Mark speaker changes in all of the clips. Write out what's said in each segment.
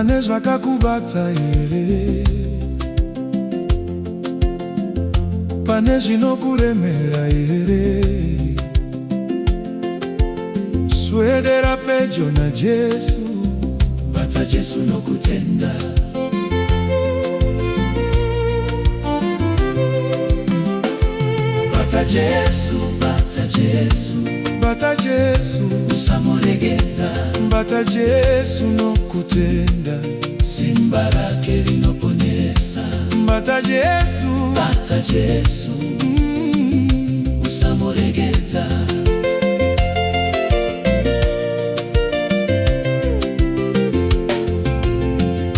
Speaker 1: pane zvakakubata here, pane zvinokuremera here. Swedera pedyo naJesu,
Speaker 2: bata Jesu nokutenda. Bata Jesu, bata Jesu,
Speaker 1: bata Jesu,
Speaker 2: usamuregedza.
Speaker 1: bata Jesu nokutenda,
Speaker 2: simba rake rinoponesa.
Speaker 1: bata Jesu,
Speaker 2: bata Jesu, usamuregedza.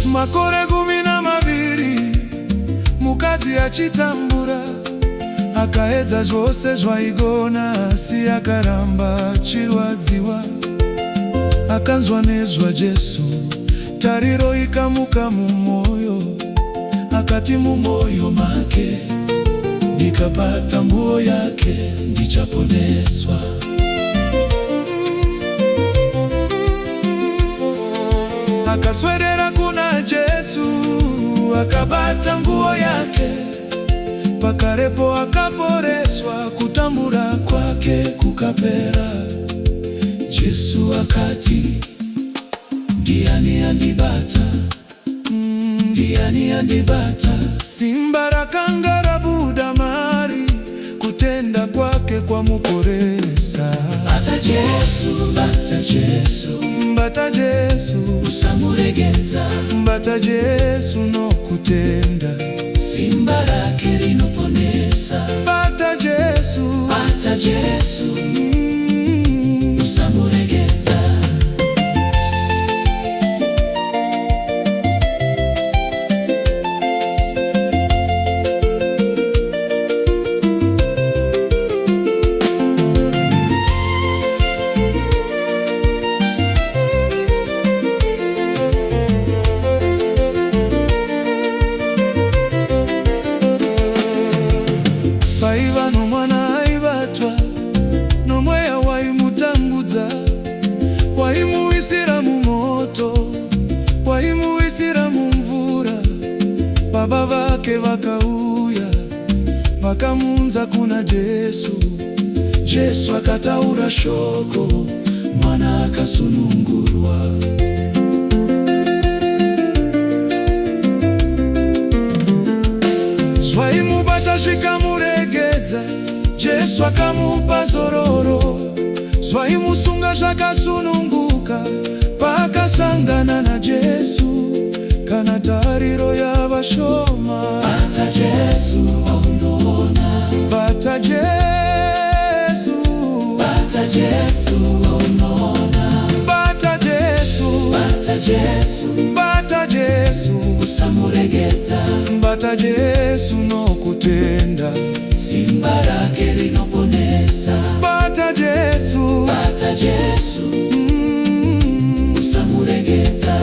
Speaker 1: makore 12 mukadzi achitambura, akaedza zvose zvaigona, asi akaramba achirwadziwa. Akanzwa nezva Jesu, tariro ikamuka mumwoyo. Akati mumwoyo make, ndikabata nguo yake ndichaponeswa. Akaswedera kuna Jesu, akabata nguo yake. Pakarepo akaporeswa, kutambura kwake kukapera. Jesu akati, ndiani andibata? Ndiani andibata? Simba rakanga rabuda mari, kutenda kwake kwamuporesa.
Speaker 2: Bata Jesu, bata Jesu,
Speaker 1: bata Jesu,
Speaker 2: usamuregedza.
Speaker 1: bata Jesu nokutenda,
Speaker 2: simba rake rinoponesa.
Speaker 1: bata Jesu,
Speaker 2: bata Jesu, usamuregedza.
Speaker 1: paiva nomwana aivatwa, nomweya waimutambudza. Waimuwisira mumoto, waimuwisira mumvura. Baba vake vakauya, vakamunza kuna Jesu. Jesu akataura shoko, mwana akasunungurwa. Zvaimubata zvikamuregedza, Jesu akamupa zororo. Zvaimusunga zvakasununguka, pakasangana naJesu. Kana tariro yava shoma,
Speaker 2: bata Jesu unoona.
Speaker 1: bata Jesu,
Speaker 2: bata Jesu unoona.
Speaker 1: bata Jesu,
Speaker 2: bata Jesu,
Speaker 1: bata Jesu,
Speaker 2: usamuregedza.
Speaker 1: bata Jesu nokutenda,
Speaker 2: simba rake rinoponesa.
Speaker 1: bata Jesu,
Speaker 2: bata Jesu, usamuregedza.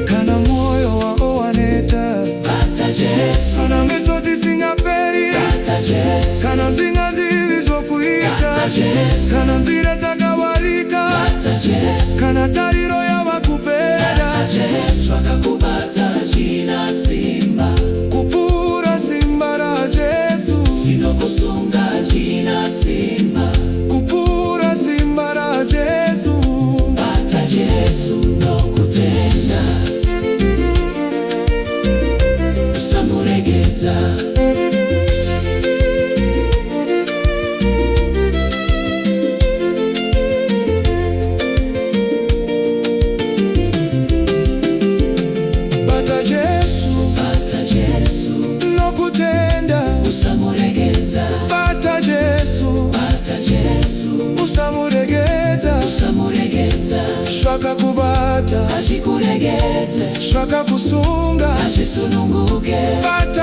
Speaker 1: kana mwoyo wako waneta,
Speaker 2: bata Jesu,
Speaker 1: kana meso dzisingaperi,
Speaker 2: bata Jesu,
Speaker 1: kana nzinga zilizokuita,
Speaker 2: bata Jesu,
Speaker 1: kana nzira dzakawarika,
Speaker 2: bata Jesu,
Speaker 1: kana tariro yavakupera.
Speaker 2: bata Jesu akakubata jina simba.
Speaker 1: Kupura simba ra Jesu,
Speaker 2: Sinokusunga jina simba.
Speaker 1: kupura simba ra Jesu,
Speaker 2: bata Jesu nokutenda, usamuregedza.
Speaker 1: bata Jesu,
Speaker 2: bata Jesu,
Speaker 1: nokutenda,
Speaker 2: usamuregedza.
Speaker 1: bata Jesu,
Speaker 2: bata Jesu,
Speaker 1: usamuregedza.
Speaker 2: usamuregedza.
Speaker 1: Zvakakubata,
Speaker 2: Achikuregedze,
Speaker 1: zvakakusunga,
Speaker 2: achisununguke.
Speaker 1: bata